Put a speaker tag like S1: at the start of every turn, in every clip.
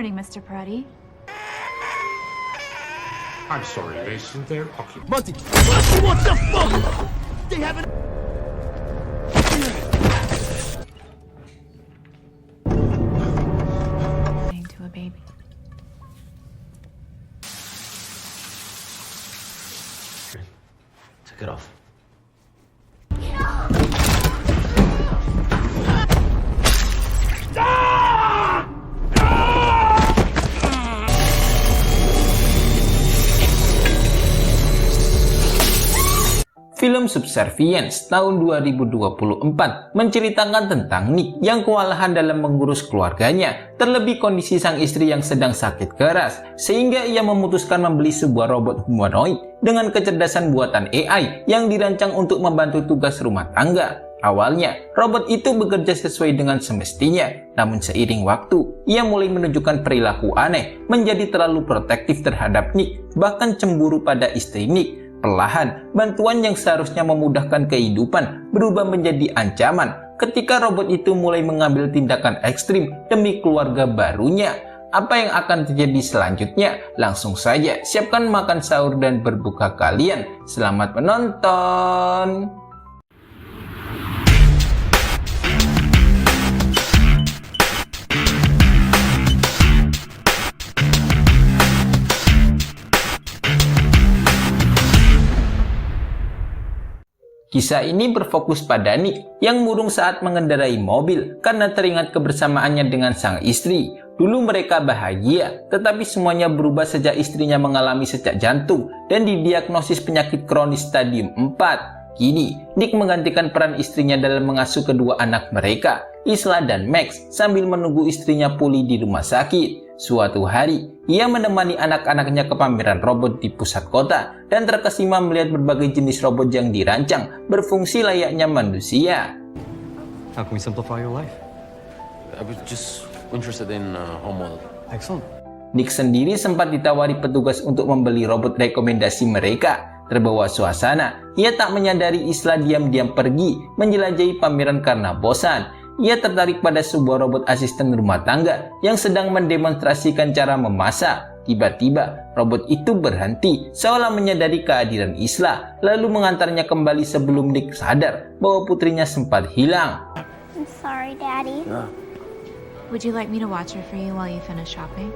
S1: morning, Mr. Peretti.
S2: I'm sorry, Mason. They're occupied.
S3: Monty, what the fuck? They haven't.
S1: To a baby.
S3: Take it off.
S4: Film Subservience tahun 2024 menceritakan tentang Nick yang kewalahan dalam mengurus keluarganya, terlebih kondisi sang istri yang sedang sakit keras, sehingga ia memutuskan membeli sebuah robot humanoid dengan kecerdasan buatan AI yang dirancang untuk membantu tugas rumah tangga. Awalnya, robot itu bekerja sesuai dengan semestinya, namun seiring waktu, ia mulai menunjukkan perilaku aneh, menjadi terlalu protektif terhadap Nick, bahkan cemburu pada istri Nick. Perlahan, bantuan yang seharusnya memudahkan kehidupan berubah menjadi ancaman ketika robot itu mulai mengambil tindakan ekstrim demi keluarga barunya. Apa yang akan terjadi selanjutnya? Langsung saja siapkan makan sahur dan berbuka kalian. Selamat menonton! Kisah ini berfokus pada Nick yang murung saat mengendarai mobil karena teringat kebersamaannya dengan sang istri. Dulu mereka bahagia, tetapi semuanya berubah sejak istrinya mengalami sesak jantung dan didiagnosis penyakit kronis stadium 4. Kini, Nick menggantikan peran istrinya dalam mengasuh kedua anak mereka, Isla dan Max, sambil menunggu istrinya pulih di rumah sakit. Suatu hari, ia menemani anak-anaknya ke pameran robot di pusat kota dan terkesima melihat berbagai jenis robot yang dirancang berfungsi layaknya manusia.
S5: How can we simplify your life?
S6: I was just interested in Homeworld.
S5: Excellent.
S4: Nick sendiri sempat ditawari petugas untuk membeli robot rekomendasi mereka. Terbawa suasana, ia tak menyadari Isla diam-diam pergi menjelajahi pameran karena bosan. Ia tertarik pada sebuah robot asisten rumah tangga yang sedang mendemonstrasikan cara memasak. Tiba-tiba, robot itu berhenti seolah menyadari kehadiran Isla, lalu mengantarnya kembali sebelum Nick sadar bahwa putrinya sempat hilang.
S7: I'm sorry, Daddy.
S1: Would you like me to watch her for you while you finish shopping?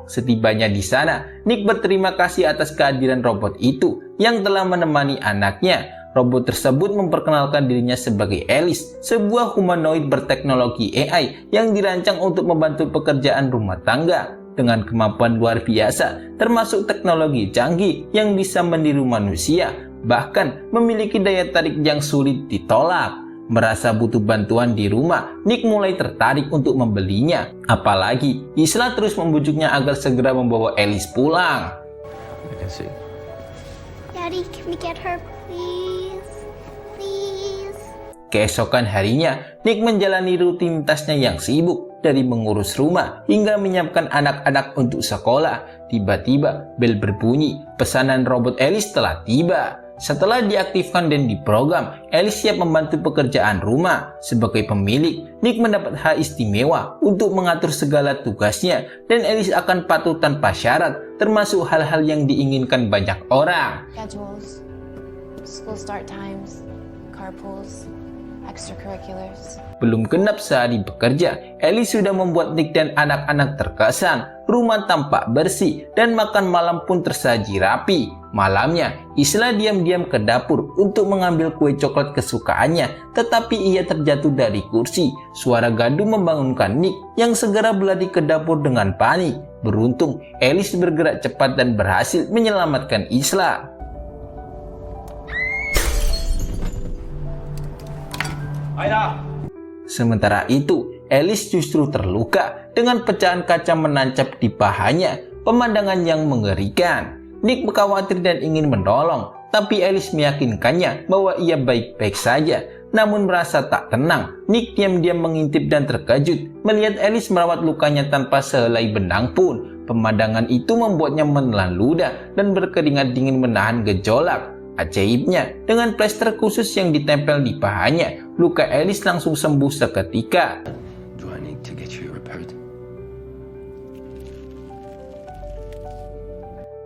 S4: Setibanya di sana, Nick berterima kasih atas kehadiran robot itu yang telah menemani anaknya. Robot tersebut memperkenalkan dirinya sebagai Alice, sebuah humanoid berteknologi AI yang dirancang untuk membantu pekerjaan rumah tangga. Dengan kemampuan luar biasa, termasuk teknologi canggih yang bisa meniru manusia, bahkan memiliki daya tarik yang sulit ditolak. Merasa butuh bantuan di rumah, Nick mulai tertarik untuk membelinya. Apalagi, Isla terus membujuknya agar segera membawa Alice pulang.
S7: Daddy, can we get her, please? Please.
S4: Keesokan harinya, Nick menjalani rutinitasnya yang sibuk, dari mengurus rumah hingga menyiapkan anak-anak untuk sekolah. Tiba-tiba, bel berbunyi, pesanan robot Alice telah tiba. Setelah diaktifkan dan diprogram, Alice siap membantu pekerjaan rumah. Sebagai pemilik, Nick mendapat hak istimewa untuk mengatur segala tugasnya dan Alice akan patuh tanpa syarat, termasuk hal-hal yang diinginkan banyak orang.
S8: Schedules, school start times, carpools, extracurriculars.
S4: Belum genap sehari bekerja, Alice sudah membuat Nick dan anak-anak terkesan. Rumah tampak bersih dan makan malam pun tersaji rapi. Malamnya, Isla diam-diam ke dapur untuk mengambil kue coklat kesukaannya, tetapi ia terjatuh dari kursi. Suara gaduh membangunkan Nick yang segera berlari ke dapur dengan panik. Beruntung, Alice bergerak cepat dan berhasil menyelamatkan Isla. Sementara itu, Alice justru terluka dengan pecahan kaca menancap di pahanya, pemandangan yang mengerikan. Nick khawatir dan ingin menolong, tapi Alice meyakinkannya bahwa ia baik-baik saja. Namun merasa tak tenang, Nick diam-diam mengintip dan terkejut melihat Alice merawat lukanya tanpa sehelai benang pun. Pemandangan itu membuatnya menelan ludah dan berkeringat dingin menahan gejolak. Ajaibnya, dengan plester khusus yang ditempel di pahanya, luka Alice langsung sembuh seketika.
S6: Do I need to get you repaired?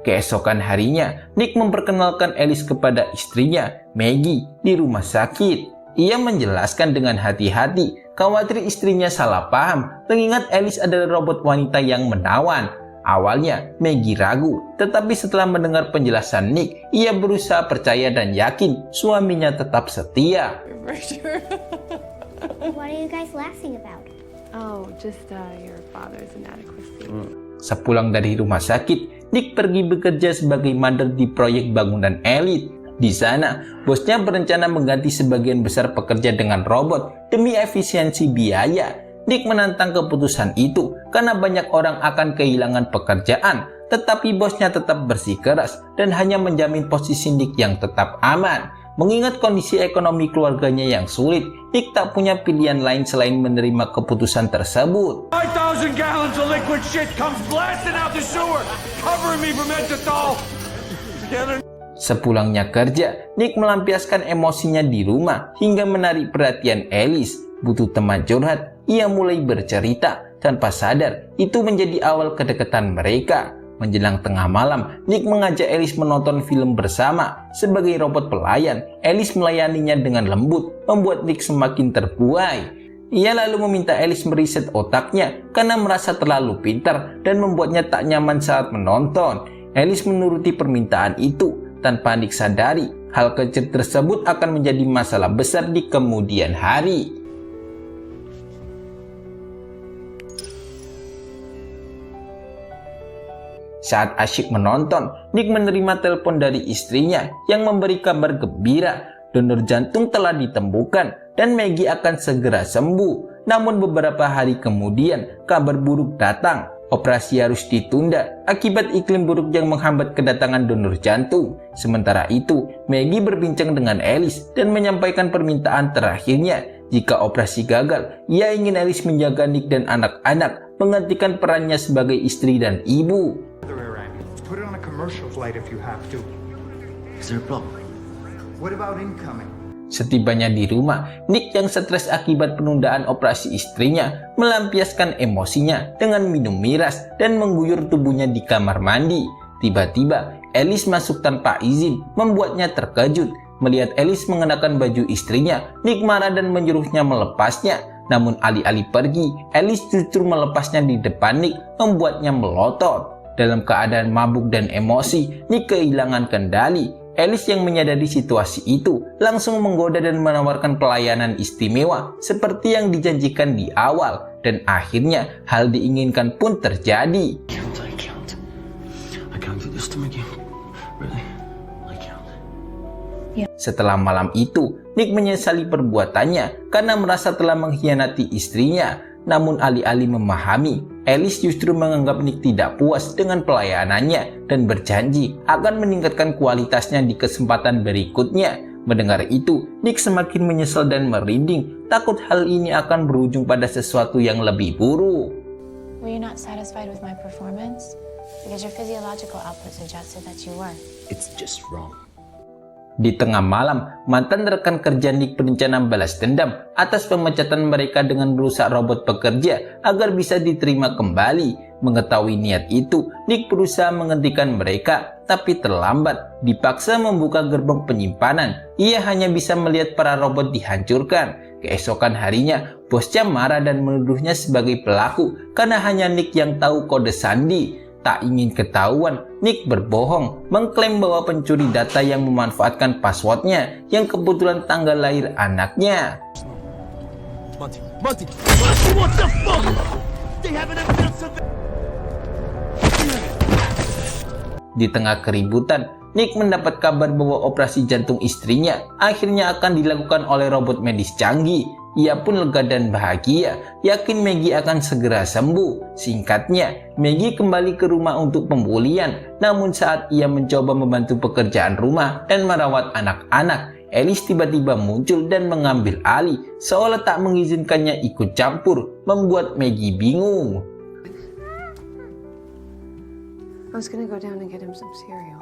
S4: Keesokan harinya, Nick memperkenalkan Alice kepada istrinya, Maggie, di rumah sakit. Ia menjelaskan dengan hati-hati, khawatir istrinya salah paham, mengingat Alice adalah robot wanita yang menawan. Awalnya, Maggie ragu, tetapi setelah mendengar penjelasan Nick, ia berusaha percaya dan yakin suaminya tetap setia.
S7: What are you guys laughing about?
S9: Oh, just your father's inadequacy.
S4: Sepulang dari rumah sakit, Nick pergi bekerja sebagai mandor di proyek bangunan elit. Di sana, bosnya berencana mengganti sebagian besar pekerja dengan robot demi efisiensi biaya. Nick menantang keputusan itu karena banyak orang akan kehilangan pekerjaan, tetapi bosnya tetap bersikeras dan hanya menjamin posisi Nick yang tetap aman. Mengingat kondisi ekonomi keluarganya yang sulit, Nick tak punya pilihan lain selain menerima keputusan tersebut.
S3: 5,000 gallons of liquid shit comes blasting out the sewer, covering me from head to toe.
S4: Sepulangnya kerja, Nick melampiaskan emosinya di rumah hingga menarik perhatian Alice. Butuh teman curhat, ia mulai bercerita. Tanpa sadar, itu menjadi awal kedekatan mereka. Menjelang tengah malam, Nick mengajak Alice menonton film bersama. Sebagai robot pelayan, Alice melayaninya dengan lembut, membuat Nick semakin terbuai. Ia lalu meminta Alice meriset otaknya karena merasa terlalu pintar dan membuatnya tak nyaman saat menonton. Alice menuruti permintaan itu tanpa Nick sadari hal kecil tersebut akan menjadi masalah besar di kemudian hari. Saat asyik menonton, Nick menerima telepon dari istrinya yang memberi kabar gembira. Donor jantung telah ditemukan dan Maggie akan segera sembuh. Namun beberapa hari kemudian, kabar buruk datang. Operasi harus ditunda akibat iklim buruk yang menghambat kedatangan donor jantung. Sementara itu, Maggie berbincang dengan Alice dan menyampaikan permintaan terakhirnya. Jika operasi gagal, ia ingin Alice menjaga Nick dan anak-anak, menggantikan perannya sebagai istri dan ibu.
S2: Put it on a commercial flight if you have to.
S3: Is there a problem?
S2: What about incoming?
S4: Setibanya di rumah, Nick yang stres akibat penundaan operasi istrinya melampiaskan emosinya dengan minum miras dan mengguyur tubuhnya di kamar mandi. Tiba-tiba, Alice masuk tanpa izin, membuatnya terkejut. Melihat Alice mengenakan baju istrinya, Nick marah dan menyuruhnya melepasnya. Namun alih-alih pergi, Alice justru melepasnya di depan Nick, membuatnya melotot. Dalam keadaan mabuk dan emosi, Nick kehilangan kendali. Alice yang menyadari situasi itu langsung menggoda dan menawarkan pelayanan istimewa seperti yang dijanjikan di awal. Dan akhirnya hal diinginkan pun terjadi.
S3: I can't do this to Maggie. Really? I can't.
S4: Setelah malam itu, Nick menyesali perbuatannya karena merasa telah mengkhianati istrinya. Namun alih-alih memahami, Alice justru menganggap Nick tidak puas dengan pelayanannya dan berjanji akan meningkatkan kualitasnya di kesempatan berikutnya. Mendengar itu, Nick semakin menyesal dan merinding, takut hal ini akan berujung pada sesuatu yang lebih buruk.
S8: Were you not satisfied with my performance? Because your physiological output suggested that you were.
S6: It's just wrong.
S4: Di tengah malam, mantan rekan kerja Nick berencana balas dendam atas pemecatan mereka dengan merusak robot pekerja agar bisa diterima kembali. Mengetahui niat itu, Nick berusaha menghentikan mereka, tapi terlambat. Dipaksa membuka gerbong penyimpanan, ia hanya bisa melihat para robot dihancurkan. Keesokan harinya, bosnya marah dan menuduhnya sebagai pelaku karena hanya Nick yang tahu kode sandi. Tak ingin ketahuan, Nick berbohong, mengklaim bahwa pencuri data yang memanfaatkan passwordnya yang kebetulan tanggal lahir anaknya.
S3: Monty, what the fuck? They haven't announced something.
S4: Di tengah keributan, Nick mendapat kabar bahwa operasi jantung istrinya akhirnya akan dilakukan oleh robot medis canggih. Ia pun lega dan bahagia, yakin Maggie akan segera sembuh. Singkatnya, Maggie kembali ke rumah untuk pemulihan. Namun saat ia mencoba membantu pekerjaan rumah dan merawat anak-anak, Alice tiba-tiba muncul dan mengambil alih, seolah tak mengizinkannya ikut campur, membuat Maggie bingung.
S9: I was gonna go down and get him some cereal.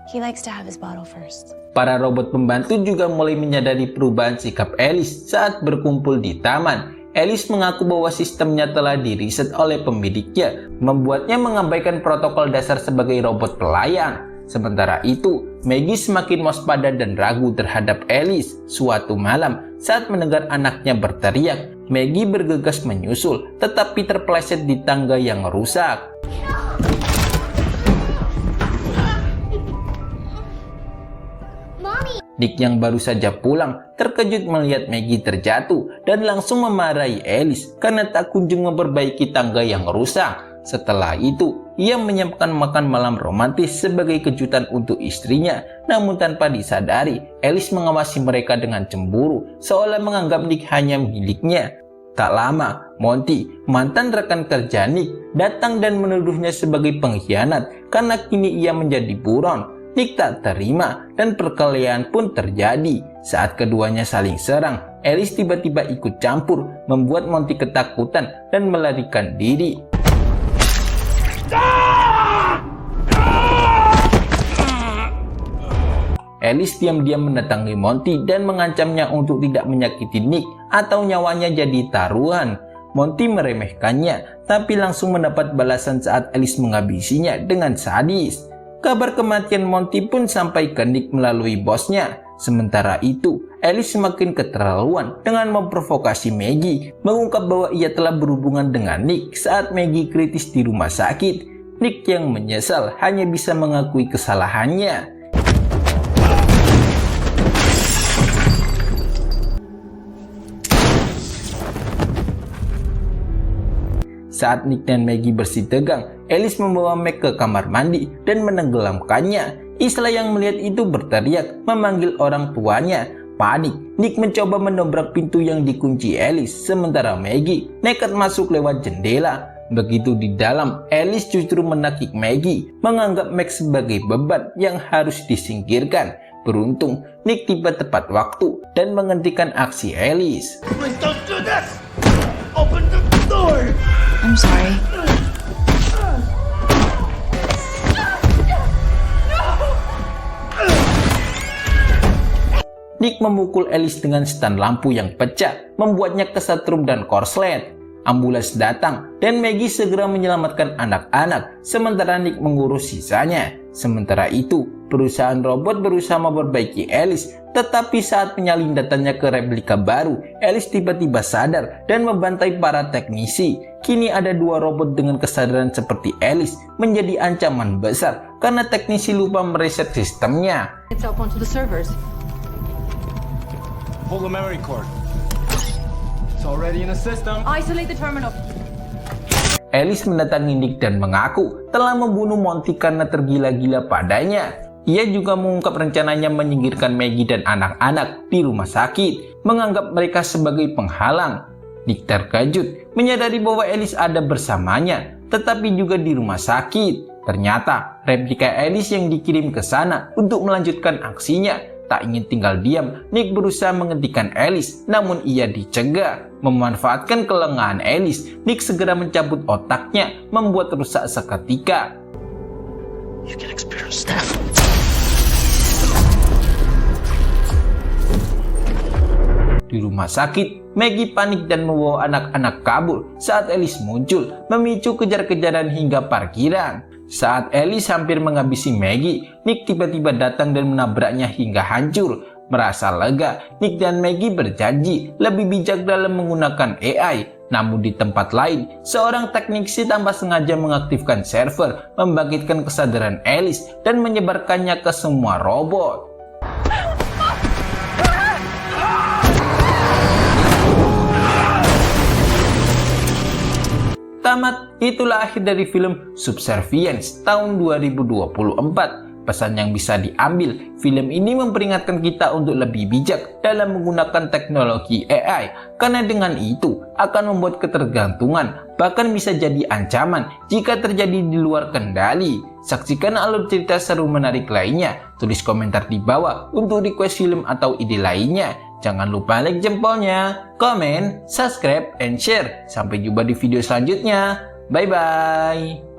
S8: He likes to have his bottle first.
S4: Para robot pembantu juga mulai menyadari perubahan sikap Alice saat berkumpul di taman. Alice mengaku bahwa sistemnya telah diriset oleh pemiliknya, membuatnya mengabaikan protokol dasar sebagai robot pelayan. Sementara itu, Maggie semakin waspada dan ragu terhadap Alice. Suatu malam, saat mendengar anaknya berteriak, Maggie bergegas menyusul, tetapi terpeleset di tangga yang rusak. Nick yang baru saja pulang terkejut melihat Maggie terjatuh dan langsung memarahi Alice karena tak kunjung memperbaiki tangga yang rusak. Setelah itu, ia menyiapkan makan malam romantis sebagai kejutan untuk istrinya. Namun tanpa disadari, Alice mengawasi mereka dengan cemburu, seolah menganggap Nick hanya miliknya. Tak lama, Monty, mantan rekan kerja Nick, datang dan menuduhnya sebagai pengkhianat karena kini ia menjadi buron. Nick tak terima dan perkelahian pun terjadi. Saat keduanya saling serang, Alice tiba-tiba ikut campur, membuat Monty ketakutan dan melarikan diri. Alice diam-diam mendatangi Monty dan mengancamnya untuk tidak menyakiti Nick atau nyawanya jadi taruhan. Monty meremehkannya, tapi langsung mendapat balasan saat Alice menghabisinya dengan sadis. Kabar kematian Monty pun sampai ke Nick melalui bosnya. Sementara itu, Alice semakin keterlaluan dengan memprovokasi Maggie, mengungkap bahwa ia telah berhubungan dengan Nick saat Maggie kritis di rumah sakit. Nick yang menyesal hanya bisa mengakui kesalahannya. Saat Nick dan Maggie bersih tegang, Alice membawa Meg ke kamar mandi dan menenggelamkannya. Isla yang melihat itu berteriak, memanggil orang tuanya. Panik, Nick mencoba mendobrak pintu yang dikunci Alice, sementara Maggie nekat masuk lewat jendela. Begitu di dalam, Alice justru menakik Maggie, menganggap Meg sebagai beban yang harus disingkirkan. Beruntung, Nick tiba tepat waktu dan menghentikan aksi Alice.
S3: Please don't do this! Open the door!
S1: I'm sorry.
S4: Nick memukul Alice dengan setan lampu yang pecah, membuatnya kesetrum dan korslet. Ambulans datang dan Maggie segera menyelamatkan anak-anak, sementara Nick mengurus sisanya. Sementara itu, perusahaan robot berusaha memperbaiki Alice, tetapi saat menyalin datanya ke replika baru, Alice tiba-tiba sadar dan membantai para teknisi. Kini ada dua robot dengan kesadaran seperti Alice menjadi ancaman besar karena teknisi lupa mereset sistemnya.
S9: Itself onto the servers.
S3: Pull the memory cord. It's already in the system.
S9: Isolate the terminal.
S4: Alice mendatangi Nick dan mengaku telah membunuh Monty karena tergila-gila padanya. Ia juga mengungkap rencananya menyingkirkan Maggie dan anak-anak di rumah sakit, menganggap mereka sebagai penghalang. Nick terkejut menyadari bahwa Alice ada bersamanya, tetapi juga di rumah sakit. Ternyata replika Alice yang dikirim ke sana untuk melanjutkan aksinya. Tak ingin tinggal diam, Nick berusaha menghentikan Alice, namun ia dicegah. Memanfaatkan kelengahan Alice, Nick segera mencabut otaknya, membuat rusak seketika.
S6: You can experience that.
S4: Di rumah sakit, Maggie panik dan membawa anak-anak kabur saat Alice muncul, memicu kejar-kejaran hingga parkiran. Saat Alice hampir menghabisi Maggie, Nick tiba-tiba datang dan menabraknya hingga hancur. Merasa lega, Nick dan Maggie berjanji lebih bijak dalam menggunakan AI. Namun di tempat lain, seorang teknisi tanpa sengaja mengaktifkan server, membangkitkan kesadaran Alice dan menyebarkannya ke semua robot. Tamat, itulah akhir dari film Subservience tahun 2024. Pesan yang bisa diambil, film ini memperingatkan kita untuk lebih bijak dalam menggunakan teknologi AI, karena dengan itu akan membuat ketergantungan, bahkan bisa jadi ancaman jika terjadi di luar kendali. Saksikan alur cerita seru menarik lainnya, tulis komentar di bawah untuk request film atau ide lainnya. Jangan lupa like jempolnya, komen, subscribe, and share. Sampai jumpa di video selanjutnya. Bye-bye.